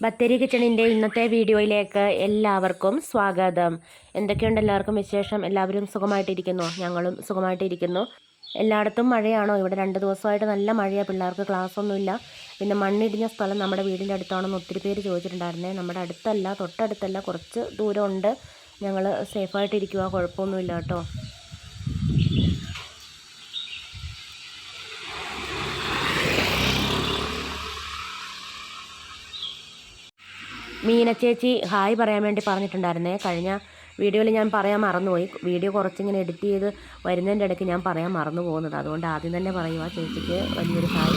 ബത്തേരി കിച്ചണിൻ്റെ ഇന്നത്തെ വീഡിയോയിലേക്ക് എല്ലാവർക്കും സ്വാഗതം. എന്തൊക്കെയുണ്ട് എല്ലാവർക്കും വിശേഷം? എല്ലാവരും സുഖമായിട്ടിരിക്കുന്നു? ഞങ്ങളും സുഖമായിട്ടിരിക്കുന്നു. എല്ലായിടത്തും മഴയാണോ? ഇവിടെ 2 ദിവസമായിട്ട് നല്ല മഴയാണ്. പിള്ളേർക്ക് ക്ലാസ്സൊന്നുമില്ല. പിന്നെ മണ്ണിടിഞ്ഞ സ്ഥലം നമ്മുടെ വീടിൻ്റെ അടുത്താണെന്ന് ഒത്തിരി പേര് ചോദിച്ചിട്ടുണ്ടായിരുന്നേ. നമ്മുടെ അടുത്തല്ല, തൊട്ടടുത്തല്ല, കുറച്ച് ദൂരമുണ്ട്. ഞങ്ങൾ സേഫായിട്ടിരിക്കുക, കുഴപ്പമൊന്നുമില്ല കേട്ടോ. മീന ചേച്ചി ഹായ് പറയാൻ വേണ്ടി പറഞ്ഞിട്ടുണ്ടായിരുന്നേ. കഴിഞ്ഞ വീഡിയോയിൽ ഞാൻ പറയാൻ മറന്നുപോയി. വീഡിയോ കുറച്ചിങ്ങനെ എഡിറ്റ് ചെയ്ത് വരുന്നതിൻ്റെ ഇടയ്ക്ക് ഞാൻ പറയാൻ മറന്നു പോകുന്നത്. അതുകൊണ്ട് ആദ്യം തന്നെ പറയുക, ചേച്ചിക്ക് വലിയൊരു ഹായ്.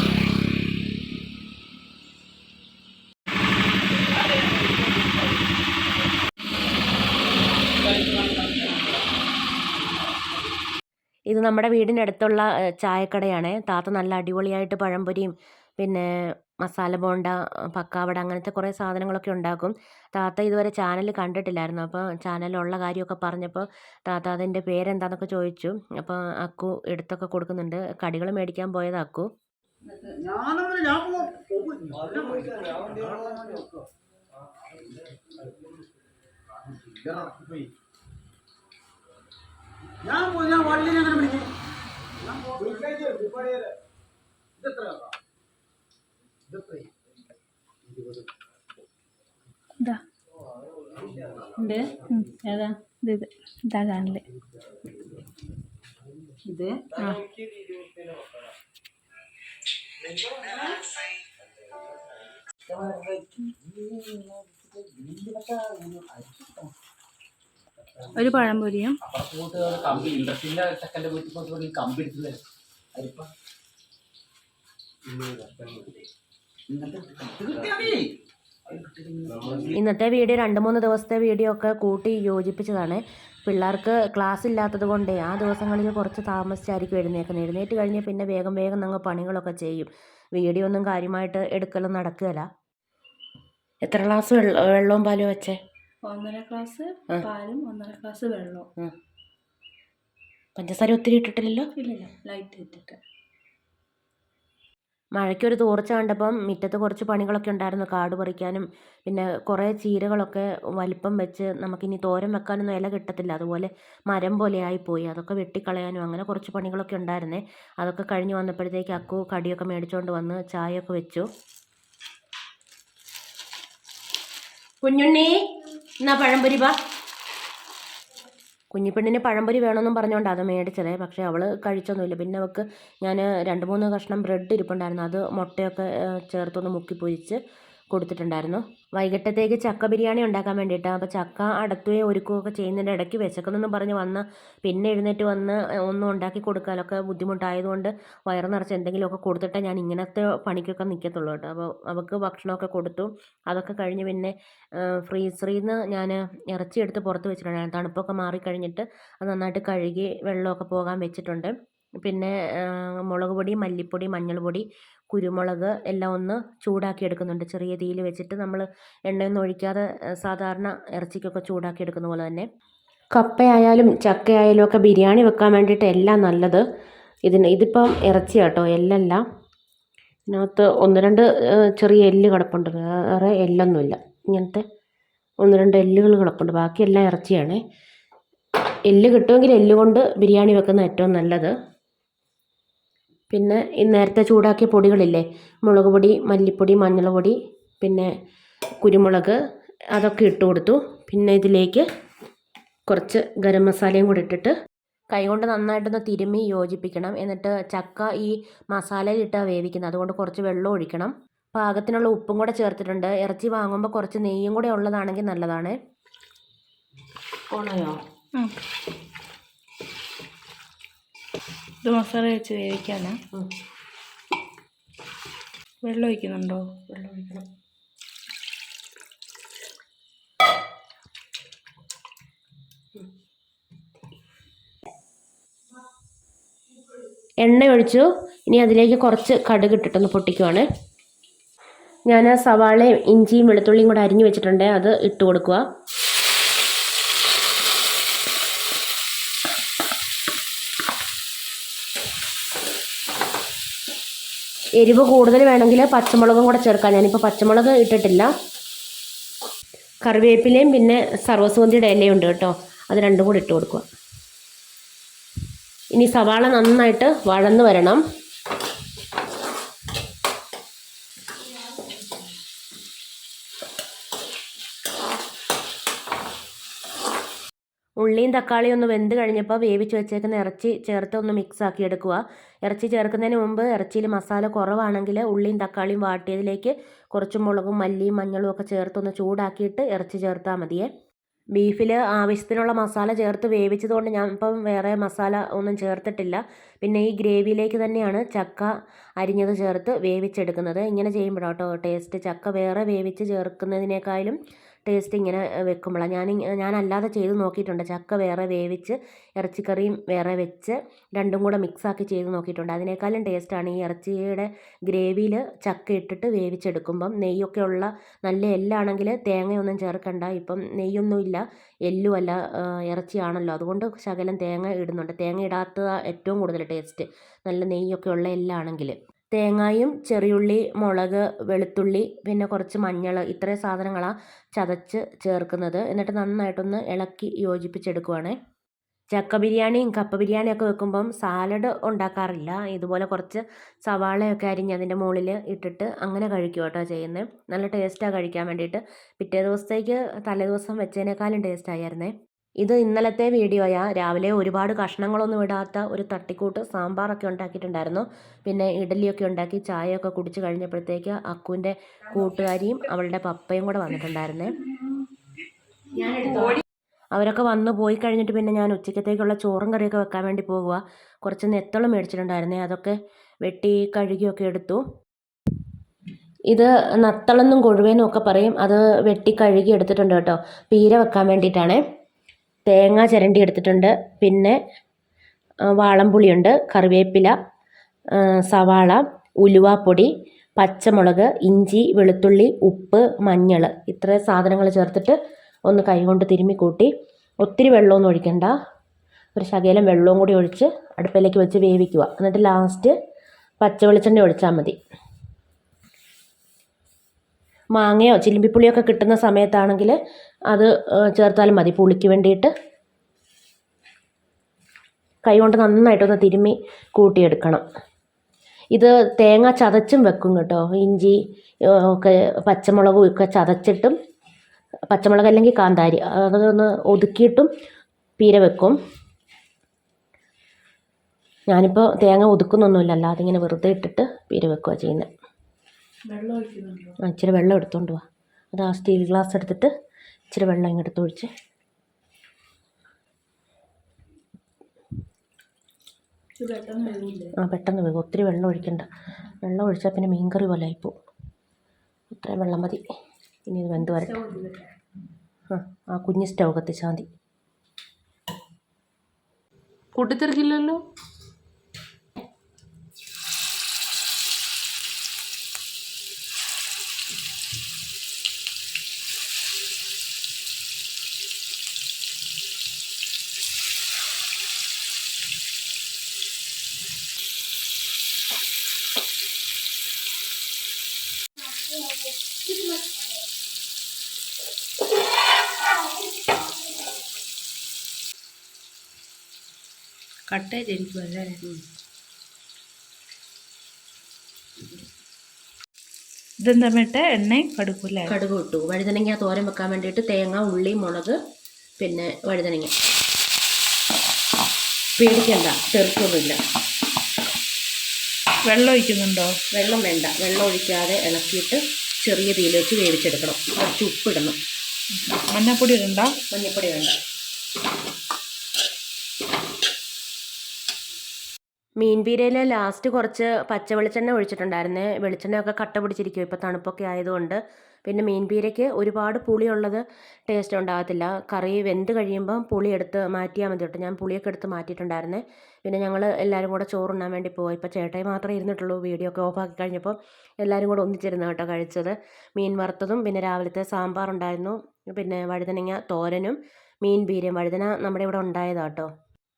ഇത് നമ്മുടെ വീടിൻ്റെ അടുത്തുള്ള ചായക്കടയാണ്. താത്ത നല്ല അടിപൊളിയായിട്ട് പഴംപൊരിയും പിന്നെ മസാല ബോണ്ട, പക്കാവട അങ്ങനത്തെ കുറേ സാധനങ്ങളൊക്കെ ഉണ്ടാക്കും. താത്ത ഇതുവരെ ചാനൽ കണ്ടിട്ടില്ലായിരുന്നു. അപ്പോൾ ചാനലിലുള്ള കാര്യമൊക്കെ പറഞ്ഞപ്പോൾ താത്ത അതിൻ്റെ പേരെന്താണെന്നൊക്കെ ചോദിച്ചു. അപ്പോൾ അക്കു എടുത്തൊക്കെ കൊടുക്കുന്നുണ്ട്. കടികൾ മേടിക്കാൻ പോയത് അക്കു. ഞാൻ വള്ളിനെ അങ്ങനെ പിടിക്കും. ഏതാ ഇത്? ഇതാ ചാനല്. ഇത് ഒരു പഴംപൊരിയും ഇന്നത്തെ വീഡിയോ 2-3 ദിവസത്തെ വീഡിയോ ഒക്കെ കൂട്ടി യോജിപ്പിച്ചതാണ്. പിള്ളേർക്ക് ക്ലാസ് ഇല്ലാത്തത് കൊണ്ട് ആ ദിവസങ്ങളിൽ കുറച്ച് താമസിച്ചായിരിക്കും എഴുന്നേക്കുന്നത്. എഴുന്നേറ്റ് കഴിഞ്ഞാൽ പിന്നെ വേഗം വേഗം ഞങ്ങൾ പണികളൊക്കെ ചെയ്യും. വീഡിയോ ഒന്നും കാര്യമായിട്ട് എടുക്കലും നടക്കുകയില്ല. എത്ര ഗ്ലാസ് വെള്ളവും പാലും വെച്ചേ? 1.5 ഗ്ലാസ് പാലും 1.5 ഗ്ലാസ് വെള്ളവും. പഞ്ചസാര ഒത്തിരി ഇട്ടിട്ടില്ലല്ലോ? ഇല്ല, ലൈറ്റ് ഇട്ടിട്ട്. മഴയ്ക്കൊരു തോർച്ച കണ്ടപ്പം മുറ്റത്ത് കുറച്ച് പണികളൊക്കെ ഉണ്ടായിരുന്നു. കാട് പറിക്കാനും പിന്നെ കുറേ ചീരകളൊക്കെ വലിപ്പം വെച്ച് നമുക്കിനി തോരൻ വെക്കാനൊന്നും ഇല കിട്ടത്തില്ല, അതുപോലെ മരം പോലെ ആയിപ്പോയി. അതൊക്കെ വെട്ടിക്കളയാനും അങ്ങനെ കുറച്ച് പണികളൊക്കെ ഉണ്ടായിരുന്നേ. അതൊക്കെ കഴിഞ്ഞ് വന്നപ്പോഴത്തേക്ക് അക്കു കടിയൊക്കെ മേടിച്ചുകൊണ്ട് വന്ന് ചായയൊക്കെ വെച്ചു. കുഞ്ഞുണ്ണി എന്നാ പഴംപൊരി വാ. കുഞ്ഞിപ്പെണ്ണിന് പഴംപൊരി വേണമെന്നും പറഞ്ഞുകൊണ്ട് അത് മേടിച്ചതേ. പക്ഷേ അവൾ കഴിച്ചൊന്നുമില്ല. പിന്നെ അവൾക്ക് ഞാൻ 2-3 കഷ്ണം ബ്രെഡ് ഇരിപ്പുണ്ടായിരുന്നു. അത് മുട്ടയൊക്കെ ചേർത്തൊന്ന് മുക്കി പൊരിച്ച് കൊടുത്തിട്ടുണ്ടായിരുന്നു. വൈകിട്ടത്തേക്ക് ചക്ക ബിരിയാണി ഉണ്ടാക്കാൻ വേണ്ടിയിട്ടാണ്. അപ്പോൾ ചക്ക അടത്തുകയും ഒരുക്കുകയൊക്കെ ചെയ്യുന്നതിൻ്റെ ഇടയ്ക്ക് വിശക്കുന്നെന്നും പറഞ്ഞ് വന്ന് പിന്നെ എഴുന്നേറ്റ് വന്ന് ഒന്നും ഉണ്ടാക്കി കൊടുക്കാനൊക്കെ ബുദ്ധിമുട്ടായതുകൊണ്ട് വയറ് നിറച്ച് എന്തെങ്കിലുമൊക്കെ കൊടുത്തിട്ടേ ഞാൻ ഇങ്ങനത്തെ പണിക്കൊക്കെ നിൽക്കത്തുള്ളൂ കേട്ടോ. അപ്പോൾ അവൾക്ക് ഭക്ഷണമൊക്കെ കൊടുത്തു. അതൊക്കെ കഴിഞ്ഞ് പിന്നെ ഫ്രീസറിൽ നിന്ന് ഞാൻ ഇറച്ചി എടുത്ത് പുറത്ത് വെച്ചിട്ടുണ്ടായിരുന്നു. തണുപ്പൊക്കെ മാറിക്കഴിഞ്ഞിട്ട് അത് നന്നായിട്ട് കഴുകി വെള്ളമൊക്കെ പോകാൻ വെച്ചിട്ടുണ്ട്. പിന്നെ മുളക് പൊടി, മല്ലിപ്പൊടി, മഞ്ഞൾപ്പൊടി, കുരുമുളക് എല്ലാം ഒന്ന് ചൂടാക്കി എടുക്കുന്നുണ്ട്. ചെറിയ തീയിൽ വെച്ചിട്ട് നമ്മൾ എണ്ണയൊന്നും ഒഴിക്കാതെ സാധാരണ ഇറച്ചിക്കൊക്കെ ചൂടാക്കി എടുക്കുന്ന പോലെ തന്നെ. കപ്പയായാലും ചക്കയായാലും ഒക്കെ ബിരിയാണി വെക്കാൻ വേണ്ടിയിട്ട് എല്ലാം നല്ലത് ഇതിപ്പം ഇറച്ചി കേട്ടോ, എല്ലല്ല. ഇതിനകത്ത് 1-2 ചെറിയ എല്ല് കിടപ്പുണ്ട്, വേറെ എല്ലൊന്നുമില്ല. ഇങ്ങനത്തെ 1-2 എല്ലുകൾ കിടപ്പുണ്ട്, ബാക്കിയെല്ലാം ഇറച്ചിയാണ്. എല്ല് കിട്ടുമെങ്കിൽ എല്ല് കൊണ്ട് ബിരിയാണി വെക്കുന്ന ഏറ്റവും നല്ലത്. പിന്നെ ഈ നേരത്തെ ചൂടാക്കിയ പൊടികളില്ലേ, മുളക് പൊടി, മല്ലിപ്പൊടി, മഞ്ഞൾപ്പൊടി, പിന്നെ കുരുമുളക്, അതൊക്കെ ഇട്ട് കൊടുത്തു. പിന്നെ ഇതിലേക്ക് കുറച്ച് ഗരം മസാലയും കൂടി ഇട്ടിട്ട് കൈകൊണ്ട് നന്നായിട്ടൊന്ന് തിരുമ്മി യോജിപ്പിക്കണം. എന്നിട്ട് ചക്ക ഈ മസാലയിലിട്ടാണ് വേവിക്കുന്നത്, അതുകൊണ്ട് കുറച്ച് വെള്ളം ഒഴിക്കണം. പാകത്തിനുള്ള ഉപ്പും കൂടെ ചേർത്തിട്ടുണ്ട്. ഇറച്ചി വാങ്ങുമ്പോൾ കുറച്ച് നെയ്യും കൂടെ ഉള്ളതാണെങ്കിൽ നല്ലതാണ്. ഓണയോ? ഇത് മസാല വെച്ച് വേവിക്കാനാ. വെള്ളം ഒഴിക്കുന്നുണ്ടോ? വെള്ളം ഒഴിക്കണം. എണ്ണ ഒഴിച്ചു. ഇനി അതിലേക്ക് കുറച്ച് കടുക് ഇട്ടിട്ടൊന്ന് പൊട്ടിക്കുവാണ്. ഞാൻ സവാളയും ഇഞ്ചിയും വെളുത്തുള്ളിയും കൂടെ അരിഞ്ഞു വെച്ചിട്ടുണ്ട്, അത് ഇട്ട് കൊടുക്കുക. എരിവ് കൂടുതൽ വേണമെങ്കിൽ പച്ചമുളകും കൂടെ ചേർക്കാം. ഞാനിപ്പോൾ പച്ചമുളക് ഇട്ടിട്ടില്ല. കറിവേപ്പിലയും പിന്നെ സർവ്വസുഗന്ധിയുടെ ഇലയുണ്ട് കേട്ടോ, അത് രണ്ടും കൂടി ഇട്ട് കൊടുക്കുക. ഇനി സവാള നന്നായിട്ട് വഴന്ന് വരണം. ഉള്ളിയും തക്കാളിയും ഒന്ന് വെന്ത് കഴിഞ്ഞപ്പോൾ വേവിച്ച് വെച്ചേക്കുന്ന ഇറച്ചി ചേർത്ത് ഒന്ന് മിക്സ് ആക്കി എടുക്കുക. ഇറച്ചി ചേർക്കുന്നതിന് മുമ്പ് ഇറച്ചിയിൽ മസാല കുറവാണെങ്കിൽ ഉള്ളിയും തക്കാളിയും വാട്ടിയതിലേക്ക് കുറച്ച് മുളകും മല്ലിയും മഞ്ഞളും ഒക്കെ ചേർത്തൊന്ന് ചൂടാക്കിയിട്ട് ഇറച്ചി ചേർത്താൽ മതിയേ. ബീഫിൽ ആവശ്യത്തിനുള്ള മസാല ചേർത്ത് വേവിച്ചതുകൊണ്ട് ഞാൻ ഇപ്പം വേറെ മസാല ഒന്നും ചേർത്തിട്ടില്ല. പിന്നെ ഈ ഗ്രേവിയിലേക്ക് തന്നെയാണ് ചക്ക അരിഞ്ഞത് ചേർത്ത് വേവിച്ചെടുക്കുന്നത്. ഇങ്ങനെ ചെയ്യുമ്പോഴാട്ടോ ടേസ്റ്റ്. ചക്ക വേറെ വേവിച്ച് ചേർക്കുന്നതിനേക്കാളും ടേസ്റ്റ് ഇങ്ങനെ വെക്കുമ്പോഴാണ്. ഞാനല്ലാതെ ചെയ്ത് നോക്കിയിട്ടുണ്ട്. ചക്ക വേറെ വേവിച്ച് ഇറച്ചിക്കറിയും വേറെ വെച്ച് രണ്ടും കൂടെ മിക്സാക്കി ചെയ്ത് നോക്കിയിട്ടുണ്ട്. അതിനേക്കാളും ടേസ്റ്റാണ് ഈ ഇറച്ചിയുടെ ഗ്രേവിയിൽ ചക്ക ഇട്ടിട്ട് വേവിച്ചെടുക്കുമ്പം. നെയ്യൊക്കെ ഉള്ള നല്ല എല്ലാണെങ്കിൽ തേങ്ങയൊന്നും ചേർക്കണ്ട. ഇപ്പം നെയ്യൊന്നും ഇല്ല, എല്ലുമല്ല, ഇറച്ചിയാണല്ലോ, അതുകൊണ്ട് ശകലം തേങ്ങ ഇടുന്നുണ്ട്. തേങ്ങ ഇടാത്ത ഏറ്റവും കൂടുതൽ ടേസ്റ്റ്, നല്ല നെയ്യൊക്കെ ഉള്ള എല്ലാണെങ്കിൽ. തേങ്ങയും ചെറിയുള്ളി, മുളക്, വെളുത്തുള്ളി, പിന്നെ കുറച്ച് മഞ്ഞൾ, ഇത്രയും സാധനങ്ങളാണ് ചതച്ച് ചേർക്കുന്നത്. എന്നിട്ട് നന്നായിട്ടൊന്ന് ഇളക്കി യോജിപ്പിച്ചെടുക്കുവാണ്. ചക്ക ബിരിയാണിയും കപ്പ ബിരിയാണിയൊക്കെ വെക്കുമ്പം സാലഡ് ഉണ്ടാക്കാറില്ല. ഇതുപോലെ കുറച്ച് സവാളയൊക്കെ അരിഞ്ഞ് അതിൻ്റെ മുകളിൽ ഇട്ടിട്ട് അങ്ങനെ കഴിക്കുക കേട്ടോ ചെയ്യുന്നത്. നല്ല ടേസ്റ്റാണ് കഴിക്കാൻ വേണ്ടിയിട്ട്. പിറ്റേ ദിവസത്തേക്ക് തലേദിവസം വെച്ചതിനേക്കാളും ടേസ്റ്റായിരുന്നേ. ഇത് ഇന്നലത്തെ വീഡിയോയാ. രാവിലെ ഒരുപാട് കഷ്ണങ്ങളൊന്നും ഇടാത്ത ഒരു തട്ടിക്കൂട്ട് സാമ്പാറൊക്കെ ഉണ്ടാക്കിയിട്ടുണ്ടായിരുന്നു. പിന്നെ ഇഡലിയൊക്കെ ഉണ്ടാക്കി ചായയൊക്കെ കുടിച്ച് കഴിഞ്ഞപ്പോഴത്തേക്ക് അക്കുവിൻ്റെ കൂട്ടുകാരിയും അവളുടെ പപ്പയും കൂടെ വന്നിട്ടുണ്ടായിരുന്നേ. അവരൊക്കെ വന്ന് പോയി കഴിഞ്ഞിട്ട് പിന്നെ ഞാൻ ഉച്ചക്കത്തേക്കുള്ള ചോറും കറിയൊക്കെ വെക്കാൻ വേണ്ടി പോകുക. കുറച്ച് നെത്തോളം മേടിച്ചിട്ടുണ്ടായിരുന്നേ, അതൊക്കെ വെട്ടി കഴുകിയൊക്കെ എടുത്തു. ഇത് നത്തളെന്നും കൊഴുവേന്നും ഒക്കെ പറയും. അത് വെട്ടി കഴുകി എടുത്തിട്ടുണ്ട് കേട്ടോ, പീര വെക്കാൻ വേണ്ടിയിട്ടാണേ. തേങ്ങ ചിരണ്ടി എടുത്തിട്ടുണ്ട്. പിന്നെ വാളംപുളിയുണ്ട്, കറിവേപ്പില, സവാള, ഉലുവാപ്പൊടി, പച്ചമുളക്, ഇഞ്ചി, വെളുത്തുള്ളി, ഉപ്പ്, മഞ്ഞൾ, ഇത്രയും സാധനങ്ങൾ ചേർത്തിട്ട് ഒന്ന് കൈകൊണ്ട് തിരുമ്മി കൂട്ടി. ഒത്തിരി വെള്ളമൊന്നും ഒഴിക്കണ്ട, ഒരു ശകലം വെള്ളവും കൂടി ഒഴിച്ച് അടുപ്പിലേക്ക് വെച്ച് വേവിക്കുക. എന്നിട്ട് ലാസ്റ്റ് പച്ച വെളിച്ചെണ്ണ ഒഴിച്ചാൽ മതി. മാങ്ങയോ ചിലിമ്പിപ്പുളിയൊക്കെ കിട്ടുന്ന സമയത്താണെങ്കിൽ അത് ചേർത്താലും മതി പുളിക്ക് വേണ്ടിയിട്ട്. കൈകൊണ്ട് നന്നായിട്ടൊന്ന് തിരുമ്മി കൂട്ടിയെടുക്കണം. ഇത് തേങ്ങ ചതച്ചും വെക്കും കേട്ടോ. ഇഞ്ചി ഒക്കെ പച്ചമുളകും ഒക്കെ ചതച്ചിട്ടും, പച്ചമുളക് അല്ലെങ്കിൽ കാന്താരി അതൊന്ന് ഒതുക്കിയിട്ടും പീര വെക്കും. ഞാനിപ്പോൾ തേങ്ങ ഒതുക്കുന്നൊന്നുമില്ല, അല്ലാതെ ഇങ്ങനെ വെറുതെ ഇട്ടിട്ട് പീര വെക്കുക ചെയ്യുന്നത്. ഇച്ചിരി വെള്ളം എടുത്തുകൊണ്ട് പോവാ. അത് ആ സ്റ്റീൽ ഗ്ലാസ് എടുത്തിട്ട് ഇച്ചിരി വെള്ളം ഇങ്ങോട്ട് ഒഴിച്ച്. പെട്ടെന്ന് വേഗം, ഒത്തിരി വെള്ളം ഒഴിക്കണ്ട. വെള്ളം ഒഴിച്ചാൽ പിന്നെ മീൻകറി പോലെ ആയിപ്പോവും. ഇത്രയും വെള്ളം മതി. ഇനി ഇത് വെന്ത് വരട്ടെ. ആ കുഞ്ഞ് സ്റ്റൗ കത്തിച്ചാൽ മതി. കൂട്ടിത്തെറിക്കില്ലല്ലോ. കട്ടയിലിരിക്കും അല്ലേ. ഇതെന്താ മേട്ടെ, എണ്ണയും കടുക്കൂല്ലേ? കടുക് ഇട്ടു. വഴുതനങ്ങ തോരൻ വെക്കാൻ വേണ്ടിയിട്ട് തേങ്ങ, ഉള്ളി, മുളക്, പിന്നെ വഴുതനങ്ങ. പേടിക്കണ്ട, ചെറുക്കൊന്നുമില്ല. വെള്ളം ഒഴിക്കുന്നുണ്ടോ? വെള്ളം വേണ്ട, വെള്ളം ഒഴിക്കാതെ ഇളക്കിയിട്ട് ചെറിയ തീയിൽ വെച്ച് വേവിച്ചെടുക്കണം. കുറച്ച് ഉപ്പിടണം. മഞ്ഞപ്പൊടി ഇടണ്ട? മഞ്ഞപ്പൊടി വേണ്ട. മീൻ പീരയിൽ ലാസ്റ്റ് കുറച്ച് പച്ച വെളിച്ചെണ്ണ ഒഴിച്ചിട്ടുണ്ടായിരുന്നേ. വെളിച്ചെണ്ണയൊക്കെ കട്ട പിടിച്ചിരിക്കും ഇപ്പോൾ തണുപ്പൊക്കെ ആയതുകൊണ്ട്. പിന്നെ മീൻ പീരയ്ക്ക് ഒരുപാട് പുളിയുള്ളത് ടേസ്റ്റ് ഉണ്ടാകത്തില്ല. കറി വെന്ത് കഴിയുമ്പം പുളി എടുത്ത് മാറ്റിയാൽ മതി കേട്ടോ. ഞാൻ പുളിയൊക്കെ എടുത്ത് മാറ്റിയിട്ടുണ്ടായിരുന്നേ. പിന്നെ ഞങ്ങൾ എല്ലാവരും കൂടെ ചോറുണ്ണാൻ വേണ്ടി പോയി. ഇപ്പോൾ ചേട്ടായി മാത്രമേ ഇരുന്നിട്ടുള്ളൂ. വീഡിയോ ഒക്കെ ഓഫാക്കി കഴിഞ്ഞപ്പോൾ എല്ലാവരും കൂടെ ഒന്നിച്ചിരുന്ന് കേട്ടോ കഴിച്ചത്. മീൻ വറുത്തതും പിന്നെ രാവിലത്തെ സാമ്പാറുണ്ടായിരുന്നു. പിന്നെ വഴുതനങ്ങ തോരനും മീൻ പീരയും. വഴുതന നമ്മുടെ ഇവിടെ ഉണ്ടായതാട്ടോ.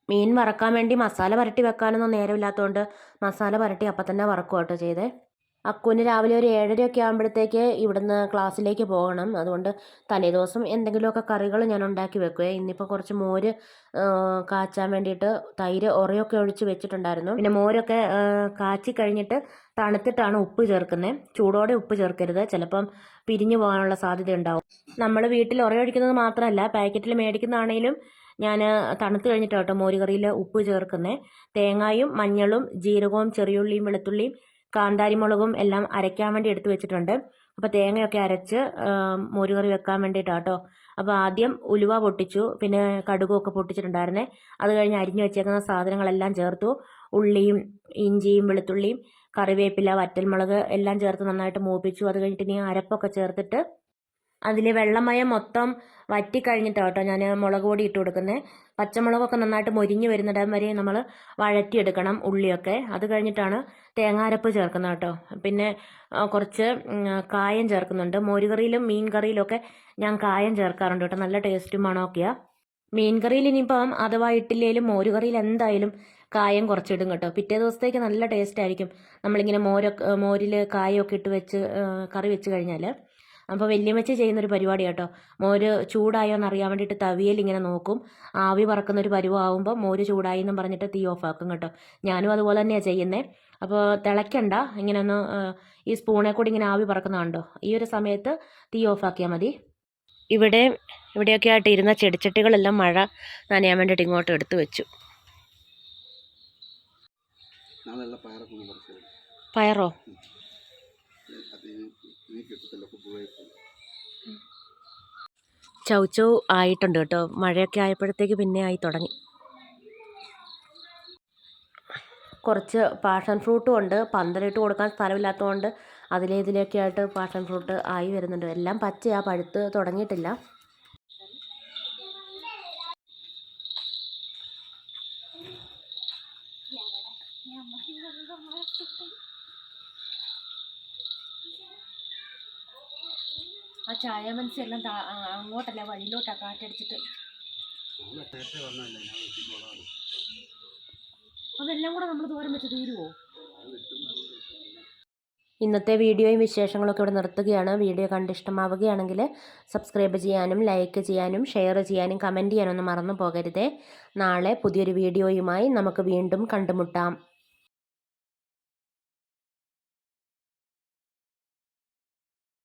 മീൻ വറക്കാൻ വേണ്ടി മസാല പുരട്ടി വെക്കാനൊന്നും നേരമില്ലാത്തതുകൊണ്ട് മസാല പുരട്ടി അപ്പം തന്നെ വറക്കുക കേട്ടോ ചെയ്തേ. അക്കുവിന് രാവിലെ ഒരു 7:30 ആകുമ്പോഴത്തേക്ക് ഇവിടുന്ന് ക്ലാസ്സിലേക്ക് പോകണം. അതുകൊണ്ട് തലേദിവസം എന്തെങ്കിലുമൊക്കെ കറികൾ ഞാൻ ഉണ്ടാക്കി വെക്കുവേ. ഇന്നിപ്പോൾ കുറച്ച് മോര് കാച്ചാൻ വേണ്ടിയിട്ട് തൈര് ഉറയൊക്കെ ഒഴിച്ച് വെച്ചിട്ടുണ്ടായിരുന്നു. പിന്നെ മോരൊക്കെ കാച്ചി കഴിഞ്ഞിട്ട് തണുത്തിട്ടാണ് ഉപ്പ് ചേർക്കുന്നത്. ചൂടോടെ ഉപ്പ് ചേർക്കരുത്, ചിലപ്പം പിരിഞ്ഞു പോകാനുള്ള സാധ്യത ഉണ്ടാവും. നമ്മൾ വീട്ടിൽ ഉറയൊഴിക്കുന്നത് മാത്രമല്ല, പാക്കറ്റിൽ മേടിക്കുന്നതാണേലും ഞാൻ തണുത്ത് കഴിഞ്ഞിട്ടാണ് കേട്ടോ മോര് കറിയിൽ ഉപ്പ് ചേർക്കുന്നത്. തേങ്ങായും മഞ്ഞളും ജീരകവും ചെറിയുള്ളിയും വെളുത്തുള്ളിയും കാന്താരിമുളകും എല്ലാം അരയ്ക്കാൻ വേണ്ടി എടുത്ത് വെച്ചിട്ടുണ്ട്. അപ്പോൾ തേങ്ങയൊക്കെ അരച്ച് മോരുകറി വെക്കാൻ വേണ്ടിയിട്ടാണ് കേട്ടോ. അപ്പോൾ ആദ്യം ഉലുവ പൊട്ടിച്ചു, പിന്നെ കടുകൊക്കെ പൊട്ടിച്ചിട്ടുണ്ടായിരുന്നേ. അത് കഴിഞ്ഞ് അരിഞ്ഞു വെച്ചേക്കുന്ന സാധനങ്ങളെല്ലാം ചേർത്തു. ഉള്ളിയും ഇഞ്ചിയും വെളുത്തുള്ളിയും കറിവേപ്പില വറ്റൽമുളക് എല്ലാം ചേർത്ത് നന്നായിട്ട് മൂപ്പിച്ചു. അത് കഴിഞ്ഞിട്ട് ഇനി അരപ്പൊക്കെ ചേർത്തിട്ട് അതിൽ വെള്ളമയം മൊത്തം വറ്റിക്കഴിഞ്ഞിട്ടാണ് കേട്ടോ ഞാൻ മുളക് പൊടി ഇട്ട് കൊടുക്കുന്നത്. പച്ചമുളകൊക്കെ നന്നായിട്ട് മൊരിഞ്ഞ് വരുന്നിടം വരെ നമ്മൾ വഴറ്റിയെടുക്കണം ഉള്ളിയൊക്കെ. അത് കഴിഞ്ഞിട്ടാണ് തേങ്ങാരപ്പ് ചേർക്കുന്നത് കേട്ടോ. പിന്നെ കുറച്ച് കായം ചേർക്കുന്നുണ്ട്. മോരുകറിയിലും മീൻ കറിയിലൊക്കെ ഞാൻ കായം ചേർക്കാറുണ്ട് കേട്ടോ. നല്ല ടേസ്റ്റും മണമൊക്കെയാണ്. മീൻ കറിയിൽ ഇനിയിപ്പം അഥവാ ഇട്ടില്ലേലും മോരുകറിയിൽ എന്തായാലും കായം കുറച്ചിടും കേട്ടോ. പിറ്റേ ദിവസത്തേക്ക് നല്ല ടേസ്റ്റ് ആയിരിക്കും നമ്മളിങ്ങനെ മോരിൽ കായമൊക്കെ ഇട്ട് വെച്ച് കറി വെച്ച് കഴിഞ്ഞാൽ. അപ്പോൾ വല്യമ്മച്ചി ചെയ്യുന്നൊരു പരിപാടി കേട്ടോ. മോര് ചൂടായോ എന്ന് അറിയാൻ വേണ്ടിയിട്ട് തവിയിൽ ഇങ്ങനെ നോക്കും. ആവി പറക്കുന്നൊരു പരുവാകുമ്പോൾ മോര് ചൂടായി എന്നും പറഞ്ഞിട്ട് തീ ഓഫാക്കും കേട്ടോ. ഞാനും അതുപോലെ തന്നെയാണ് ചെയ്യുന്നത്. അപ്പോൾ തിളയ്ക്കണ്ട, ഇങ്ങനെ ഒന്ന് ഈ സ്പൂണെ കൂടി ഇങ്ങനെ ആവി പറക്കുന്നതുണ്ടോ, ഈ ഒരു സമയത്ത് തീ ഓഫാക്കിയാൽ മതി. ഇവിടെയൊക്കെ ആയിട്ട് ഇരുന്ന ചെടിച്ചട്ടികളെല്ലാം മഴ നനയാൻ വേണ്ടിയിട്ട് ഇങ്ങോട്ട് എടുത്തു വെച്ചു. പയറോ? ചൗച്ചൗ ആയിട്ടുണ്ട് കേട്ടോ. മഴയൊക്കെ ആയപ്പോഴത്തേക്ക് പിന്നെ ആയി തുടങ്ങി. കുറച്ച് പാഷൻ ഫ്രൂട്ടും ഉണ്ട്. പന്തലിട്ട് കൊടുക്കാൻ സ്ഥലമില്ലാത്തതുകൊണ്ട് ഇതിലേക്ക് ആയിട്ട് പാഷൻ ഫ്രൂട്ട് ആയി വരുന്നുണ്ട്. എല്ലാം പച്ചയാ, പഴുത്ത് തുടങ്ങിയിട്ടില്ല. ആ ചായ മനസ്സെല്ലാം അങ്ങോട്ടല്ല വഴിയിലോട്ടാ കാറ്റടിച്ചിട്ട്. അതെല്ലാം കൂടെ നമ്മൾ തോരൻ വെച്ച് തീരുമോ? ഇന്നത്തെ വീഡിയോയും വിശേഷങ്ങളൊക്കെ ഇവിടെ നിർത്തുകയാണ്. വീഡിയോ കണ്ടിഷ്ടമാവുകയാണെങ്കിൽ സബ്സ്ക്രൈബ് ചെയ്യാനും ലൈക്ക് ചെയ്യാനും ഷെയർ ചെയ്യാനും കമൻറ്റ് ചെയ്യാനൊന്നും മറന്നു പോകരുതേ. നാളെ പുതിയൊരു വീഡിയോയുമായി നമുക്ക് വീണ്ടും കണ്ടുമുട്ടാം.